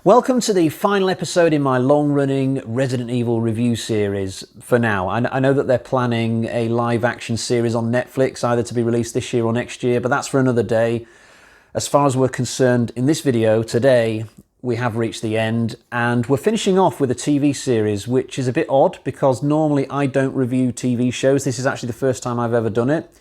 Welcome to the final episode in my long-running Resident Evil review series for now. I know that they're planning a live-action series on Netflix, either to be released this year or next year, but that's for another day. As far as we're concerned, in this video today, we have reached the end, and we're finishing off with a TV series, which is a bit odd because normally I don't review TV shows. This is actually the first time I've ever done it.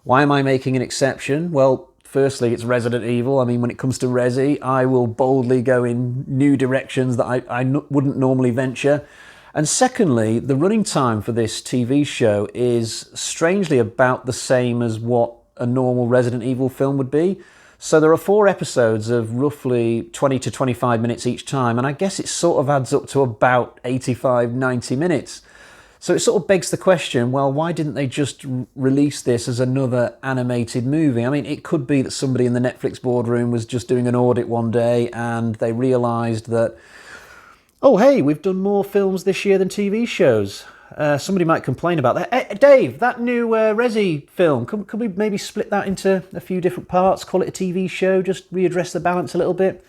Why am I making an exception? Well, firstly, it's Resident Evil. I mean, when it comes to Resi, I will boldly go in new directions that I wouldn't normally venture. And secondly, the running time for this TV show is strangely about the same as what a normal Resident Evil film would be. So there are 4 episodes of roughly 20 to 25 minutes each time, and I guess it sort of adds up to about 85, 90 minutes. So it sort of begs the question, well, why didn't they just release this as another animated movie? I mean, it could be that somebody in the Netflix boardroom was just doing an audit one day and they realised that, oh, hey, we've done more films this year than TV shows. Somebody might complain about that. Hey, Dave, that new Resi film, could we maybe split that into a few different parts, call it a TV show, just readdress the balance a little bit?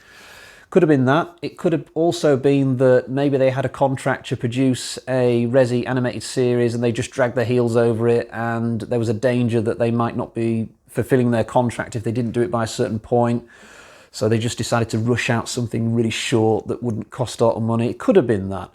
Could have been that. It could have also been that maybe they had a contract to produce a Resi animated series and they just dragged their heels over it, and there was a danger that they might not be fulfilling their contract if they didn't do it by a certain point. So they just decided to rush out something really short that wouldn't cost a lot of money. It could have been that.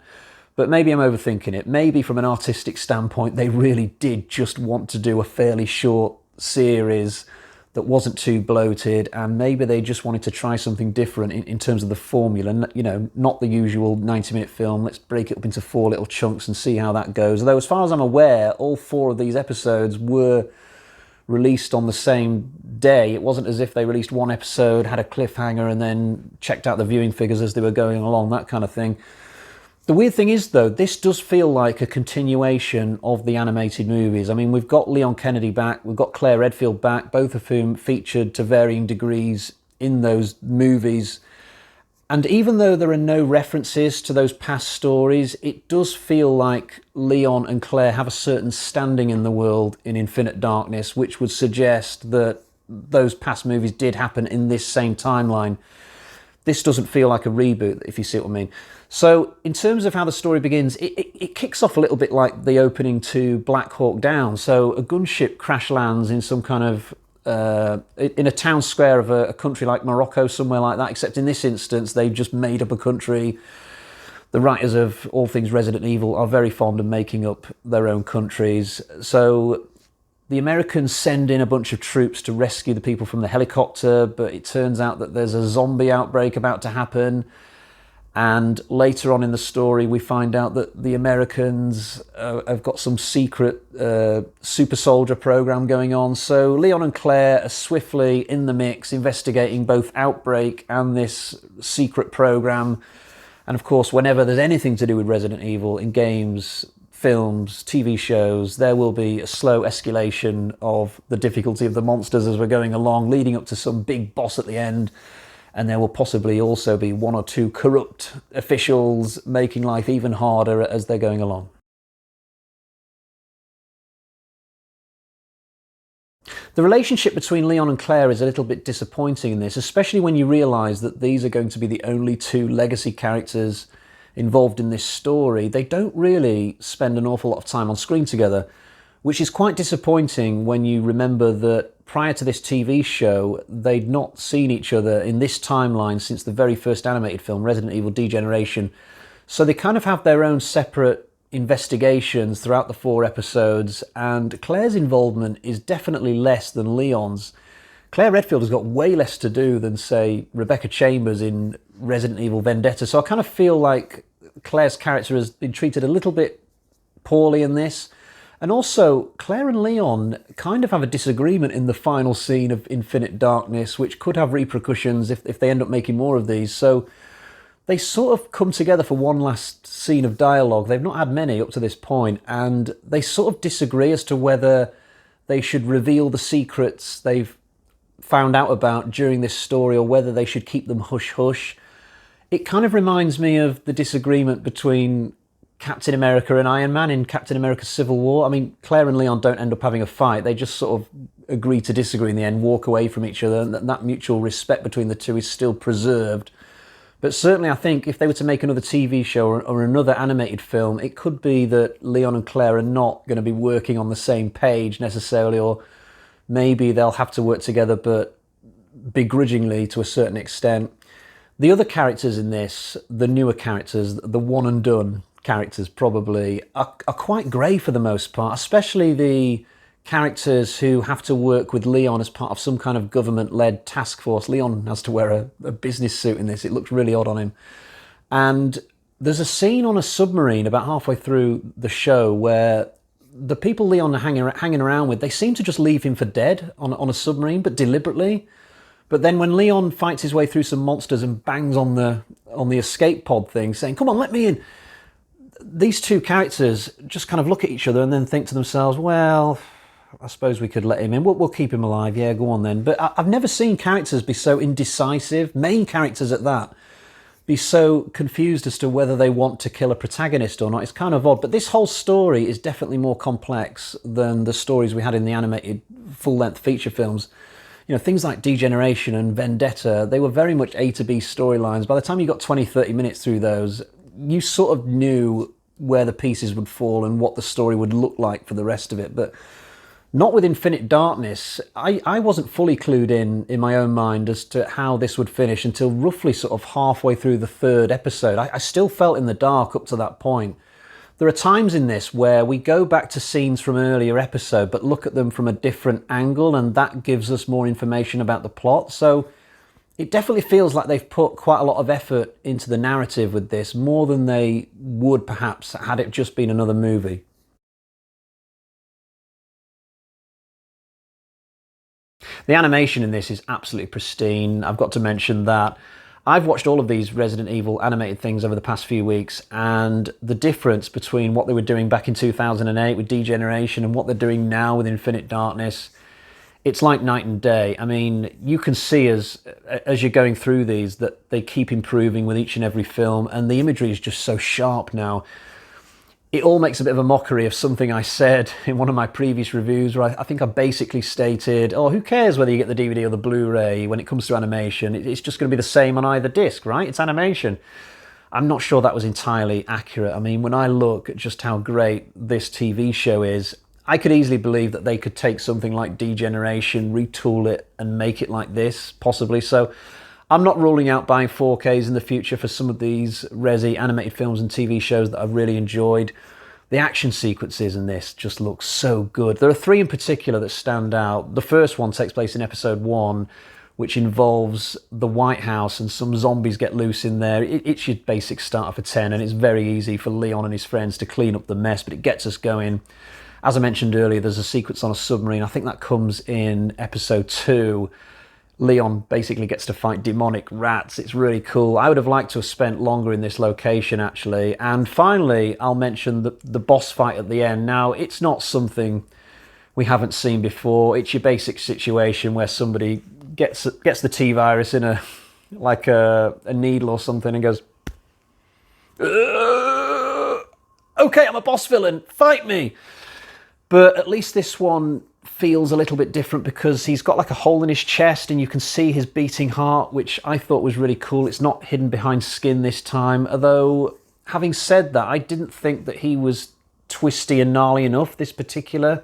But maybe I'm overthinking it. Maybe from an artistic standpoint, they really did just want to do a fairly short series that wasn't too bloated, and maybe they just wanted to try something different in terms of the formula. You know, not the usual 90-minute film. Let's break it up into 4 little chunks and see how that goes. Although, as far as I'm aware, all 4 of these episodes were released on the same day. It wasn't as if they released one episode, had a cliffhanger, and then checked out the viewing figures as they were going along, that kind of thing. The weird thing is, though, this does feel like a continuation of the animated movies. I mean, we've got Leon Kennedy back, we've got Claire Redfield back, both of whom featured to varying degrees in those movies. And even though there are no references to those past stories, it does feel like Leon and Claire have a certain standing in the world in Infinite Darkness, which would suggest that those past movies did happen in this same timeline. This doesn't feel like a reboot, if you see what I mean. So in terms of how the story begins, it kicks off a little bit like the opening to Black Hawk Down. So a gunship crash lands in some kind of, in a town square of a country like Morocco, somewhere like that, except in this instance, they've just made up a country. The writers of all things Resident Evil are very fond of making up their own countries. So the Americans send in a bunch of troops to rescue the people from the helicopter, but it turns out that there's a zombie outbreak about to happen. And later on in the story, we find out that the Americans have got some secret super soldier program going on. So Leon and Claire are swiftly in the mix, investigating both Outbreak and this secret program. And of course, whenever there's anything to do with Resident Evil in games, films, TV shows, there will be a slow escalation of the difficulty of the monsters as we're going along, leading up to some big boss at the end. And there will possibly also be 1 or 2 corrupt officials making life even harder as they're going along. The relationship between Leon and Claire is a little bit disappointing in this, especially when you realise that these are going to be the only 2 legacy characters involved in this story. They don't really spend an awful lot of time on screen together, which is quite disappointing when you remember that prior to this TV show, they'd not seen each other in this timeline since the very first animated film, Resident Evil Degeneration. So they kind of have their own separate investigations throughout the 4 episodes, and Claire's involvement is definitely less than Leon's. Claire Redfield has got way less to do than, say, Rebecca Chambers in Resident Evil Vendetta, so I kind of feel like Claire's character has been treated a little bit poorly in this. And also, Claire and Leon kind of have a disagreement in the final scene of Infinite Darkness, which could have repercussions if they end up making more of these. So they sort of come together for one last scene of dialogue. They've not had many up to this point, and they sort of disagree as to whether they should reveal the secrets they've found out about during this story or whether they should keep them hush-hush. It kind of reminds me of the disagreement between Captain America and Iron Man in Captain America Civil War. I mean, Claire and Leon don't end up having a fight. They just sort of agree to disagree in the end, walk away from each other, and that mutual respect between the two is still preserved. But certainly I think if they were to make another TV show or another animated film, it could be that Leon and Claire are not going to be working on the same page necessarily, or maybe they'll have to work together, but begrudgingly to a certain extent. The other characters in this, the newer characters, the one and done characters probably, are quite grey for the most part, especially the characters who have to work with Leon as part of some kind of government-led task force. Leon has to wear a business suit in this. It looks really odd on him. And there's a scene on a submarine about halfway through the show where the people Leon are hanging around with, they seem to just leave him for dead on a submarine, but deliberately. But then when Leon fights his way through some monsters and bangs on the escape pod thing, saying, "Come on, let me in," these two characters just kind of look at each other and then think to themselves, well, I suppose we could let him in. We'll keep him alive. Yeah, go on then. But I've never seen characters be so indecisive, main characters at that, be so confused as to whether they want to kill a protagonist or not. It's kind of odd. But this whole story is definitely more complex than the stories we had in the animated full-length feature films. You know, things like Degeneration and Vendetta, they were very much A to B storylines. By the time you got 20, 30 minutes through those, you sort of knew where the pieces would fall and what the story would look like for the rest of it. But not with Infinite Darkness. I wasn't fully clued in my own mind as to how this would finish until roughly sort of halfway through the third episode. I still felt in the dark up to that point. There are times in this where we go back to scenes from earlier episode but look at them from a different angle, and that gives us more information about the plot. So it definitely feels like they've put quite a lot of effort into the narrative with this, more than they would perhaps had it just been another movie. The animation in this is absolutely pristine. I've got to mention that. I've watched all of these Resident Evil animated things over the past few weeks, and the difference between what they were doing back in 2008 with Degeneration and what they're doing now with Infinite Darkness, it's like night and day. I mean, you can see as you're going through these that they keep improving with each and every film, and the imagery is just so sharp now. It all makes a bit of a mockery of something I said in one of my previous reviews, where I think I basically stated, oh, who cares whether you get the DVD or the Blu-ray when it comes to animation? It's just going to be the same on either disc, right? It's animation. I'm not sure that was entirely accurate. I mean, when I look at just how great this TV show is, I could easily believe that they could take something like Degeneration, retool it, and make it like this, possibly. So I'm not ruling out buying 4Ks in the future for some of these Resi animated films and TV shows that I've really enjoyed. The action sequences in this just look so good. There are three in particular that stand out. The first one takes place in episode 1, which involves the White House and some zombies get loose in there. It's your basic starter for 10, and it's very easy for Leon and his friends to clean up the mess, but it gets us going. As I mentioned earlier, there's a sequence on a submarine. I think that comes in episode 2. Leon basically gets to fight demonic rats. It's really cool. I would have liked to have spent longer in this location, actually. And finally, I'll mention the boss fight at the end. Now, it's not something we haven't seen before. It's your basic situation where somebody gets the T-virus in a needle or something and goes, okay, I'm a boss villain, fight me. But at least this one feels a little bit different because he's got like a hole in his chest and you can see his beating heart, which I thought was really cool. It's not hidden behind skin this time, although having said that, I didn't think that he was twisty and gnarly enough, this particular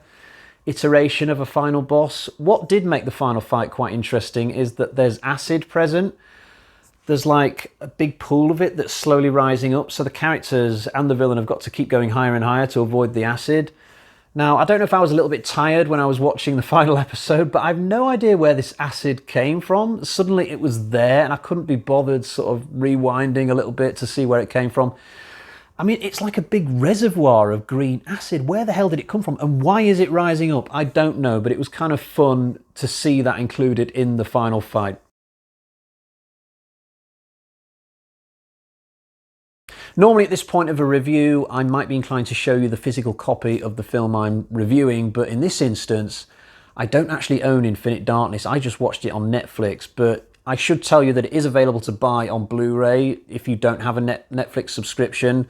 iteration of a final boss. What did make the final fight quite interesting is that there's acid present. There's like a big pool of it that's slowly rising up, so the characters and the villain have got to keep going higher and higher to avoid the acid. Now, I don't know if I was a little bit tired when I was watching the final episode, but I've no idea where this acid came from. Suddenly it was there and I couldn't be bothered sort of rewinding a little bit to see where it came from. I mean, it's like a big reservoir of green acid. Where the hell did it come from? And why is it rising up? I don't know, but it was kind of fun to see that included in the final fight. Normally at this point of a review, I might be inclined to show you the physical copy of the film I'm reviewing, but in this instance, I don't actually own Infinite Darkness. I just watched it on Netflix, but I should tell you that it is available to buy on Blu-ray if you don't have a Netflix subscription.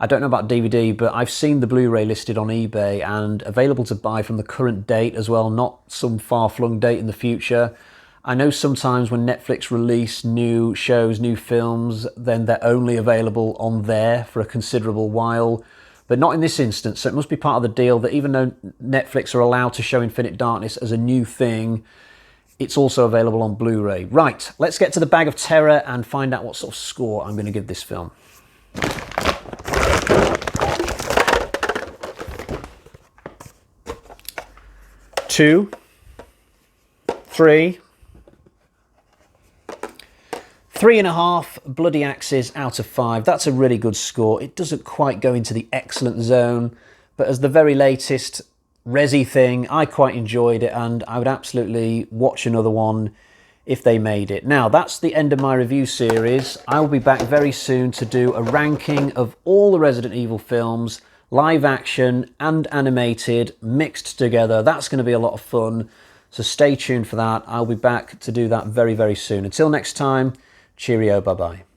I don't know about DVD, but I've seen the Blu-ray listed on eBay and available to buy from the current date as well, not some far-flung date in the future. I know sometimes when Netflix release new shows, new films, then they're only available on there for a considerable while, but not in this instance. So it must be part of the deal that even though Netflix are allowed to show Infinite Darkness as a new thing, it's also available on Blu-ray. Right, let's get to the bag of terror and find out what sort of score I'm going to give this film. Two, three, 3.5 bloody axes out of 5. That's a really good score. It doesn't quite go into the excellent zone, but as the very latest Resi thing, I quite enjoyed it, and I would absolutely watch another one if they made it. Now, that's the end of my review series. I will be back very soon to do a ranking of all the Resident Evil films, live action and animated, mixed together. That's going to be a lot of fun, so stay tuned for that. I'll be back to do that very, very soon. Until next time, cheerio, bye-bye.